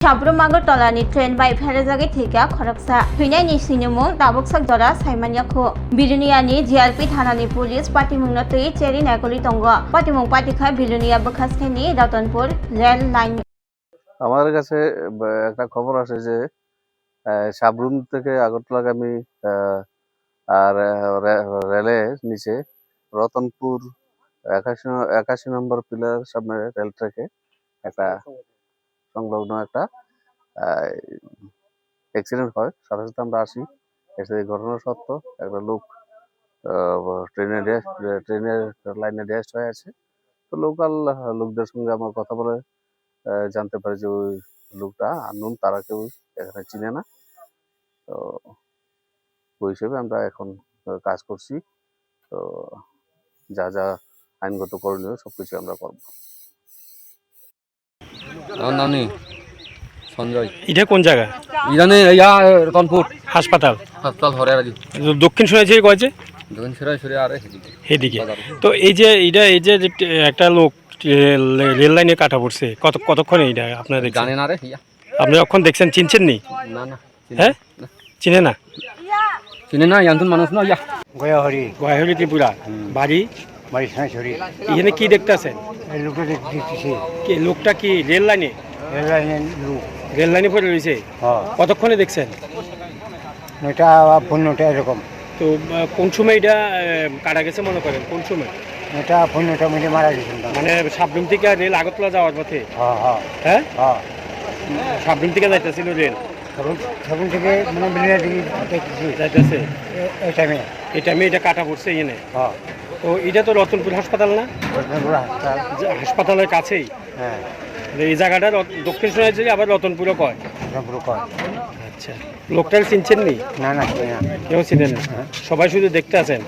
Sabrum Tolani train by Perazagi Tika, Koraksa, Pinani Sinimo, Daboksak Dora, Simaniako, Biruniani, GRP Hanani Police, Patimunati, Cherry Nakoli Tonga, Patimung Patika, Birunia Bakaskani, Datonpur, Rail Line. আমার কাছে একটা খবর আসে যে সাবরুম থেকে আগরতলাগামী আর রেলের নিচে রতনপুর 81 নম্বর পিলার সামনে রেল ট্র্যাকে একটা সংলগ্ন একটা অ্যাক্সিডেন্ট হয়। সাথে সাথে আমরা আসি, এসে ঘটনা সত্য একটা লোক ট্রেনের লাইনে ড্যাশ হয়ে আছে। তো লোকাল লোকদের সঙ্গে আমার কথা বলে জানতে পারি যে ওই লোকটা আননোন, তারা কেউ এখানে চিনে না। তো ওই হিসেবে আমরা এখন কাজ করছি। তো যা যা আইনগত করণীয় সবকিছু আমরা করবো। আমার নানি সঞ্জয়। এটা কোন জায়গা? ইরানে রতনপুর হাসপাতাল হরে রাজি দক্ষিণ শুনেছি কয়েছে দক্ষিণ সরে আরে এদিকে। তো এই যে একটা লোক রেল লাইনে কাটা পড়ছে, কতক্ষণ এইটা আপনারা জানে না রে? আপনি যখন দেখছেন চিনছেন নি? না না, হ্যাঁ চিনে না? চিনে না, ইয়ান্তন মানুষ না। গয়াহরি ত্রিপুরা বাড়ি এখানে কি দেখতেছেন? লোকটা কি রেল লাইনে পড়ে রয়েছে? কতক্ষণে দেখছেন? এরকম। তো কোন সময় এটা কাটা গেছে মনে করেন? কোন সময় এটা 15টা মিনিটে মারা গেছে। মানে সাবরুম থেকে রেল আগরতলা যাওয়ার পথে? হ্যাঁ, সাবরুম থেকে যাইতেছিল রেল, সাবরুম থেকে মানে যাইতেছে এই টাইমে এটা কাটা পড়ছে এখানে। তো এটা তো রতনপুর হাসপাতাল না? হাসপাতালের কাছেই। হ্যাঁ, এই জায়গাটা দক্ষিণ শোনাচ্ছে, আবার রতনপুরও কয়। আচ্ছা, লোকটার চিনছেন নি? না না, কেউ চিনেন না, সবাই শুধু দেখতে আছেন।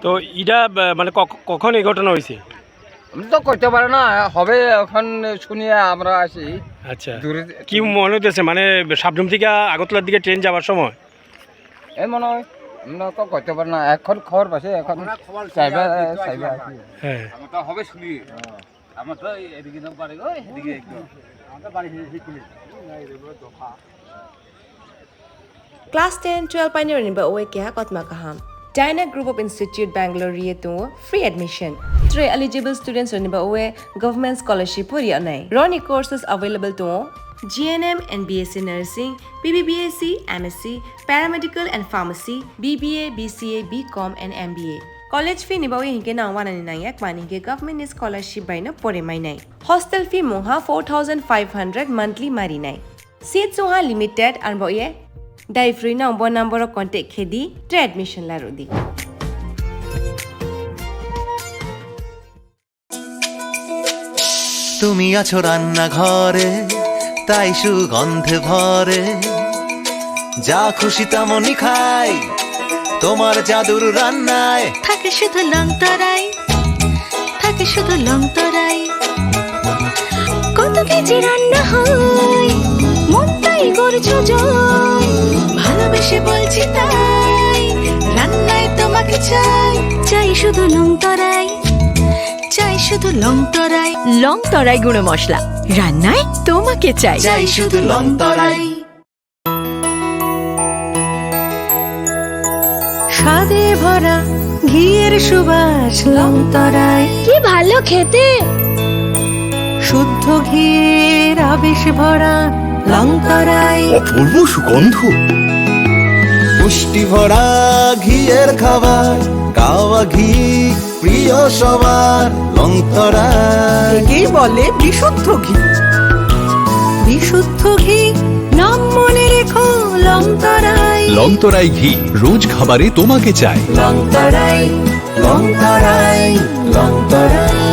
তো এটা মানে কখন এই ঘটনা হয়েছে? আমি তো করতে পারে না, হবে এখন শুনিয়ে আমরা আসি। আচ্ছা, কি মনে হতেছে মানে সাবরুম থেকে আগরতলার দিকে ট্রেন যাওয়ার সময়? এই মনে হয় আমরা তো করতে পারি না, এখন খবর পাশে এখন চাইবে। হ্যাঁ, হবে শুনি আমার তো এদিকে না পারে গো, এদিকে একদম Class 10, 12 pioneering ba oe kya kotma kaham. China Group of Institute Bangalore ye to free admission. 3 eligible students ni ba oe government scholarship puri anai. Roni courses available to GNM and BSc Nursing, BBBSc, MSc, Paramedical and Pharmacy, BBA, BCA, BCom and MBA. College fee ni ba oe hinke na wana ni nai ek mani ke government scholarship bai na pore mai nai. Hostel fee moha 4500 monthly mari nai. Seats oha limited and ba oe Dai free number contact khedi tre admission la rodi. তুমি আছো রান্না ঘরে, তাই সুগন্ধে ভরে, যা খুশি তেমনই খাই তোমার জাদুর রান্নায়। থাকে শুধু লংতরাই, থাকে শুধু লংতরাই, কত কেজি রান্না হয় মনটাই করছো জয়। ভালোবেসে বলছি তাই, রান্নায় তোমাকে চাই, চাই শুধু লংতরাই, চাই শুধু লংতরাই। লংতরাই গুঁড়ো মশলা, রান্নায় তোমাকে চাই, চাই শুধু লংতরাই। স্বাদে ভরা ঘিয়ের সুবাস লংতরাই, কি ভালো খেতে। শুদ্ধ ঘিয়ের আবেশ ভরা লংতরাই, অপূর্ব সুগন্ধ, পুষ্টি ভরা ঘিয়ের খাবার, কাওয়া ঘি প্রিয় সবার। লংতরাই কি বলে বিশুদ্ধ ঘি, বিশুদ্ধ ঘি নাম মনে রেখো লংতরাই। লংতরাই ঘি রোজ খাবারে তোমাকে চাই। লংতরাই, লংতরাই, লংতরাই।